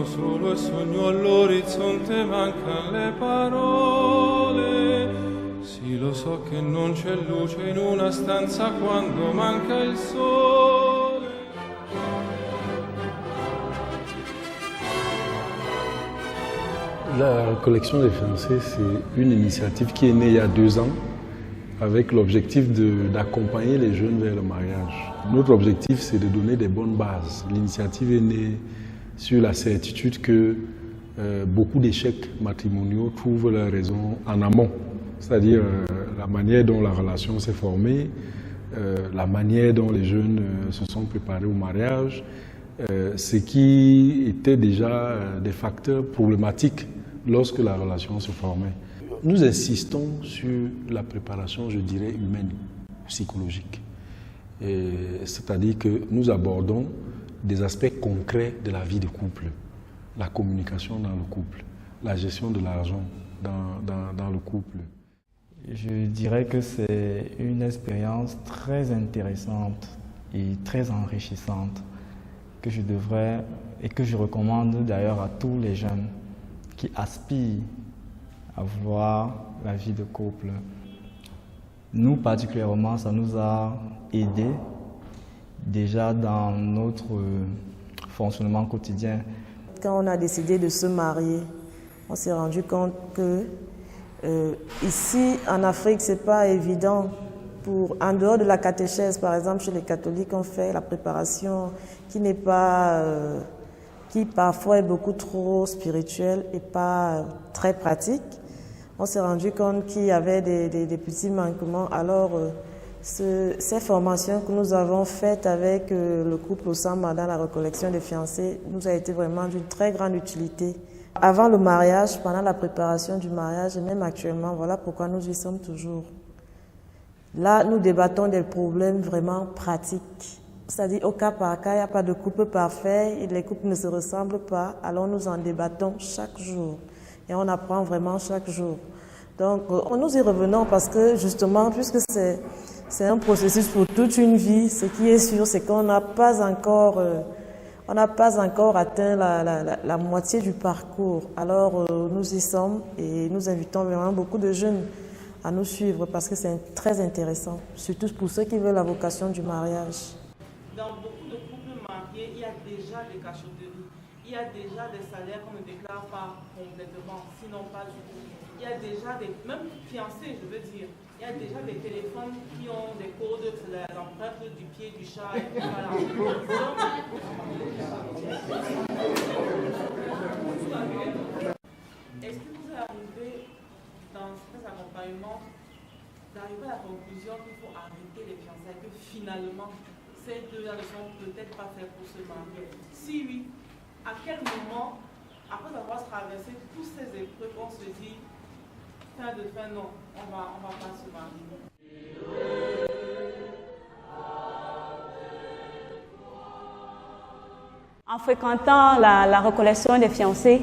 uno solo sogno all'orizzonte, mancano le parole. Sì, lo so che non c'è luce in una stanza quando manca il sole. La collection des fiancés, c'est une initiative qui est née il y a 2 ans avec l'objectif d'accompagner les jeunes vers le mariage. Notre objectif, c'est de donner des bonnes bases. L'initiative est née sur la certitude que beaucoup d'échecs matrimoniaux trouvent leur raison en amont, c'est-à-dire la manière dont la relation s'est formée, la manière dont les jeunes se sont préparés au mariage, ce qui était déjà des facteurs problématiques lorsque la relation se formait. Nous insistons sur la préparation, je dirais, humaine, psychologique. C'est-à-dire que nous abordons des aspects concrets de la vie de couple, la communication dans le couple, la gestion de l'argent dans le couple. Je dirais que c'est une expérience très intéressante et très enrichissante que je devrais et que je recommande d'ailleurs à tous les jeunes qui aspirent à voir la vie de couple. Nous particulièrement, ça nous a aidés déjà dans notre fonctionnement quotidien. Quand on a décidé de se marier, on s'est rendu compte que ici en Afrique, c'est pas évident. En dehors de la catéchèse, par exemple, chez les catholiques, on fait la préparation qui parfois est beaucoup trop spirituelle et pas très pratique. On s'est rendu compte qu'il y avait des petits manquements. Alors, ces formations que nous avons faites avec le couple Osama dans la recollection des fiancés nous a été vraiment d'une très grande utilité. Avant le mariage, pendant la préparation du mariage et même actuellement, voilà pourquoi nous y sommes toujours. Là, nous débattons des problèmes vraiment pratiques. C'est-à-dire au cas par cas, il n'y a pas de couple parfait, et les couples ne se ressemblent pas, alors nous en débattons chaque jour. Et on apprend vraiment chaque jour. Donc, nous y revenons parce que justement, puisque c'est un processus pour toute une vie, ce qui est sûr, c'est qu'on n'a pas encore atteint la moitié du parcours. Alors, nous y sommes et nous invitons vraiment beaucoup de jeunes à nous suivre parce que c'est très intéressant, surtout pour ceux qui veulent la vocation du mariage. Dans beaucoup de couples mariés, il y a déjà des cachotteries, il y a déjà des salaires qu'on ne déclare pas complètement, sinon pas du tout. Il y a déjà même fiancés, je veux dire, il y a déjà des téléphones qui ont des codes, l'empreinte du pied du chat, et tout ça. Est-ce que vous arrivez dans cet accompagnement d'arriver à la conclusion qu'il faut arrêter les fiançailles, que finalement ces deux-là ne sont peut-être pas faits pour se marier? Si oui, à quel moment, après avoir traversé toutes ces épreuves, on se dit fin de fin, non, on va pas se marier? En fréquentant la recollection des fiancés,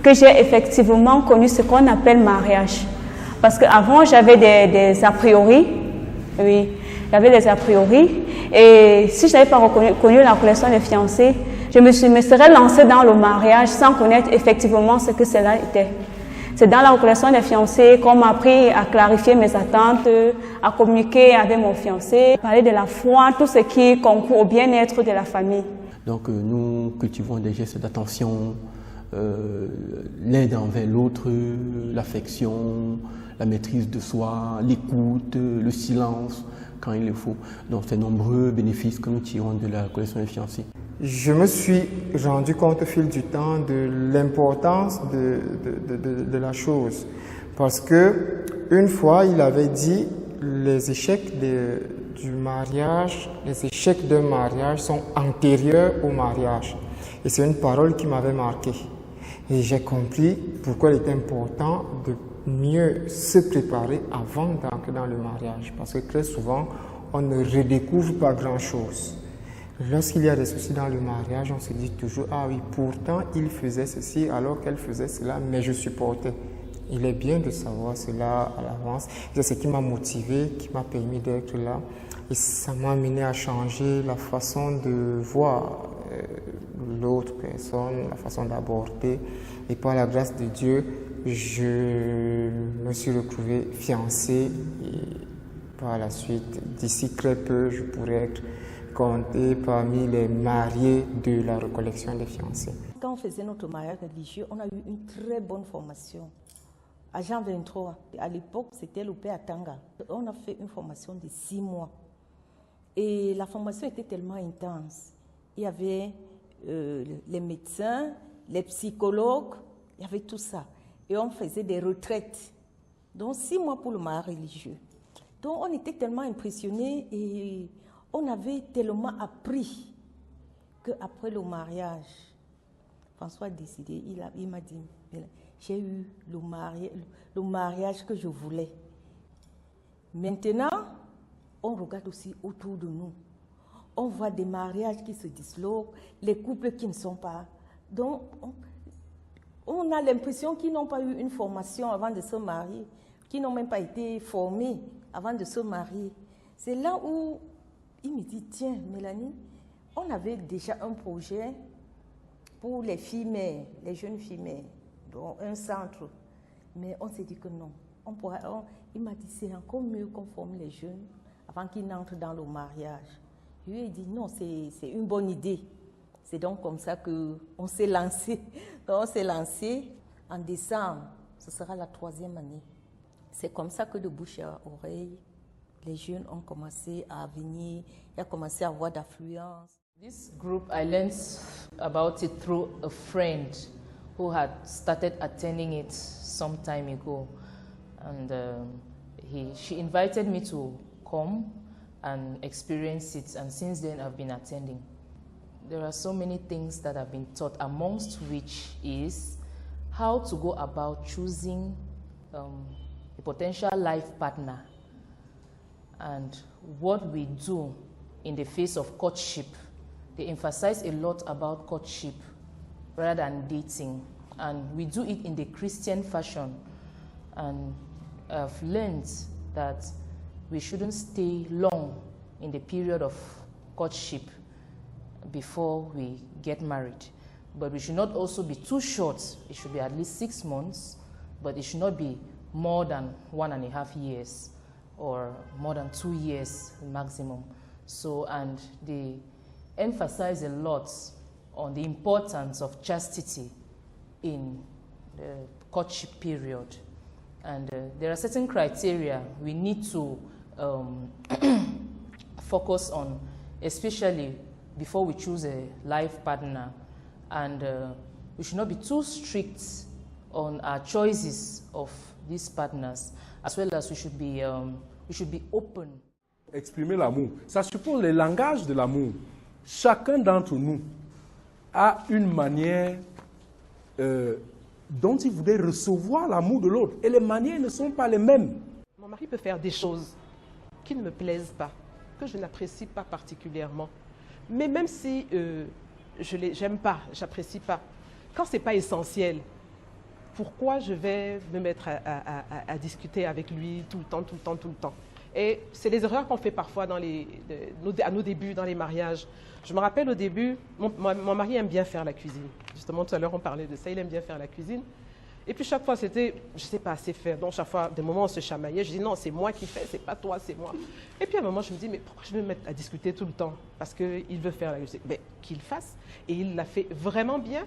que j'ai effectivement connu ce qu'on appelle mariage. Parce qu'avant, j'avais des a priori. Oui, j'avais des a priori. Et si je n'avais pas connu la recollection des fiancés, je me serais lancée dans le mariage sans connaître effectivement ce que cela était. C'est dans la recollection des fiancés qu'on m'a appris à clarifier mes attentes, à communiquer avec mon fiancé, parler de la foi, tout ce qui concourt au bien-être de la famille. Donc nous cultivons des gestes d'attention, l'aide envers l'autre, l'affection, la maîtrise de soi, l'écoute, le silence quand il le faut. Donc c'est nombreux bénéfices que nous tirons de la recollection des fiancés. Je me suis rendu compte au fil du temps de l'importance de la chose. Parce que une fois, il avait dit les échecs du mariage, les échecs d'un mariage sont antérieurs au mariage. Et c'est une parole qui m'avait marqué. Et j'ai compris pourquoi il était important de mieux se préparer avant d'entrer dans le mariage. Parce que très souvent, on ne redécouvre pas grand-chose. Lorsqu'il y a des soucis dans le mariage, on se dit toujours « Ah oui, pourtant il faisait ceci alors qu'elle faisait cela, mais je supportais. » Il est bien de savoir cela à l'avance. C'est ce qui m'a motivé, qui m'a permis d'être là. Et ça m'a amené à changer la façon de voir l'autre personne, la façon d'aborder. Et par la grâce de Dieu, je me suis retrouvé fiancé et par la suite, d'ici très peu, je pourrais être compté parmi les mariés de la recollection des fiancés. Quand on faisait notre mariage religieux, on a eu une très bonne formation. À Jean 23, à l'époque, c'était l'OP à Tanga. On a fait une formation de 6 mois. Et la formation était tellement intense. Il y avait les médecins, les psychologues, il y avait tout ça. Et on faisait des retraites. Donc 6 mois pour le mariage religieux. Donc on était tellement impressionnés et on avait tellement appris qu'après le mariage, François a décidé, il m'a dit, j'ai eu le mariage que je voulais. Maintenant, on regarde aussi autour de nous. On voit des mariages qui se disloquent, les couples qui ne sont pas. Donc, on a l'impression qu'ils n'ont pas eu une formation avant de se marier, qu'ils n'ont même pas été formés avant de se marier. C'est là où il me dit, tiens, Mélanie, on avait déjà un projet pour les filles mères, les jeunes filles mères, donc un centre. Mais on s'est dit que non. Il m'a dit, c'est encore mieux qu'on forme les jeunes avant qu'ils n'entrent dans le mariage. Je lui ai dit, non, c'est une bonne idée. C'est donc comme ça qu'on s'est lancé. Donc on s'est lancé en décembre. Ce sera la 3e année. C'est comme ça que de bouche à oreille, les jeunes ont commencé à venir, il a commencé à avoir d'affluence. This group, I learned about it through a friend who had started attending it some time ago. And she invited me to come and experience it, and since then I've been attending. There are so many things that have been taught, amongst which is how to go about choosing a potential life partner and what we do in the face of courtship. They emphasize a lot about courtship rather than dating, and we do it in the Christian fashion. And I've learned that we shouldn't stay long in the period of courtship before we get married. But we should not also be too short. It should be at least 6 months, but it should not be more than 1.5 years or more than 2 years maximum. So, and they emphasize a lot on the importance of chastity in the courtship period. And there are certain criteria we need to focus on, especially before we choose a life partner. And we should not be too strict on our choices of these partners, as well as we should be open. Exprimer l'amour, ça suppose le langage de l'amour. Chacun d'entre nous a une manière dont il voudrait recevoir l'amour de l'autre. Et les manières ne sont pas les mêmes. Mon mari peut faire des choses qui ne me plaisent pas, que je n'apprécie pas particulièrement. Mais même si j'aime pas, j'apprécie pas, quand ce n'est pas essentiel, pourquoi je vais me mettre à discuter avec lui tout le temps? Et c'est les erreurs qu'on fait parfois à nos débuts dans les mariages. Je me rappelle au début, mon mari aime bien faire la cuisine. Justement, tout à l'heure, on parlait de ça, il aime bien faire la cuisine. Et puis chaque fois, c'était, je ne sais pas assez faire. Donc chaque fois, des moments, on se chamaillait. Je dis non, c'est moi qui fais, c'est pas toi, c'est moi. Et puis à un moment, je me dis, mais pourquoi je vais me mettre à discuter tout le temps? Parce qu'il veut faire la cuisine. Mais qu'il fasse. Et il l'a fait vraiment bien.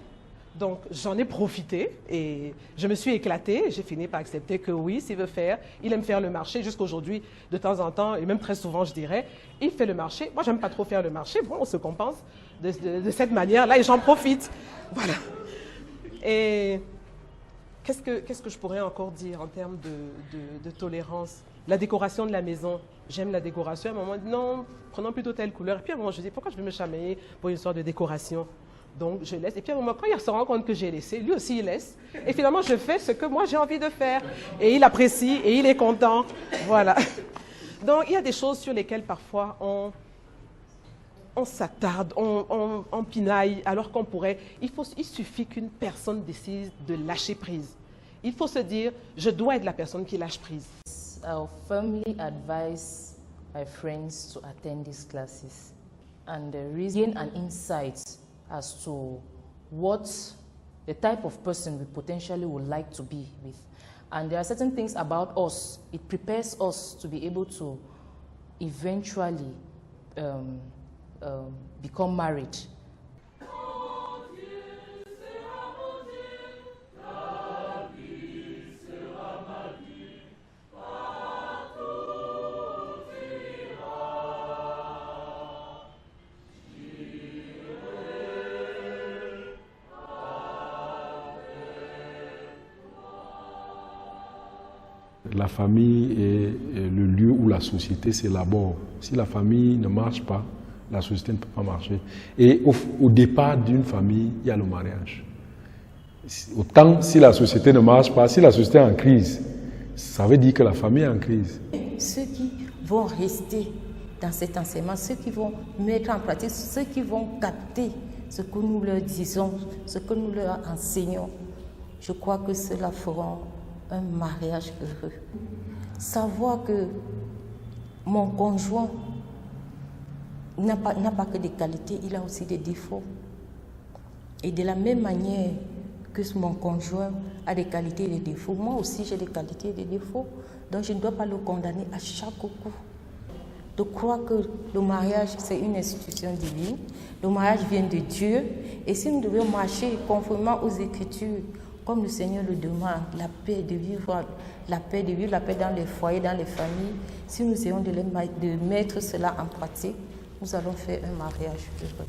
Donc j'en ai profité et je me suis éclatée. J'ai fini par accepter que oui, s'il veut faire, il aime faire le marché. Jusqu'aujourd'hui, de temps en temps, et même très souvent, je dirais, il fait le marché. Moi, j'aime pas trop faire le marché. Bon, on se compense de cette manière-là et j'en profite. Voilà. Et qu'est-ce que je pourrais encore dire en termes de tolérance? La décoration de la maison. J'aime la décoration. À un moment, non, prenons plutôt telle couleur. Et puis à un moment, je dis, pourquoi je vais me chamailler pour une sorte de décoration? Donc, je laisse. Et puis, à un moment, quand il se rend compte que j'ai laissé, lui aussi, il laisse. Et finalement, je fais ce que moi, j'ai envie de faire. Et il apprécie et il est content. Voilà. Donc, il y a des choses sur lesquelles, parfois, on s'attarde, on pinaille, alors qu'on pourrait... Il suffit qu'une personne décide de lâcher prise. Il faut se dire, je dois être la personne qui lâche prise. I firmly advise my friends to attend these classes and gain an insight as to what the type of person we potentially would like to be with. And there are certain things about us, it prepares us to be able to eventually become married. La famille est le lieu où la société s'élabore. Si la famille ne marche pas, la société ne peut pas marcher. Et au départ d'une famille, il y a le mariage. Autant si la société ne marche pas, si la société est en crise, ça veut dire que la famille est en crise. Ceux qui vont rester dans cet enseignement, ceux qui vont mettre en pratique, ceux qui vont capter ce que nous leur disons, ce que nous leur enseignons, je crois que ceux-là feront un mariage heureux. Savoir que mon conjoint n'a pas que des qualités, il a aussi des défauts. Et de la même manière que mon conjoint a des qualités et des défauts, moi aussi j'ai des qualités et des défauts. Donc je ne dois pas le condamner à chaque coup. De croire que le mariage c'est une institution divine, le mariage vient de Dieu, et si nous devons marcher conformément aux Écritures, comme le Seigneur le demande, la paix de vivre la paix dans les foyers, dans les familles. Si nous essayons de mettre cela en pratique, nous allons faire un mariage heureux.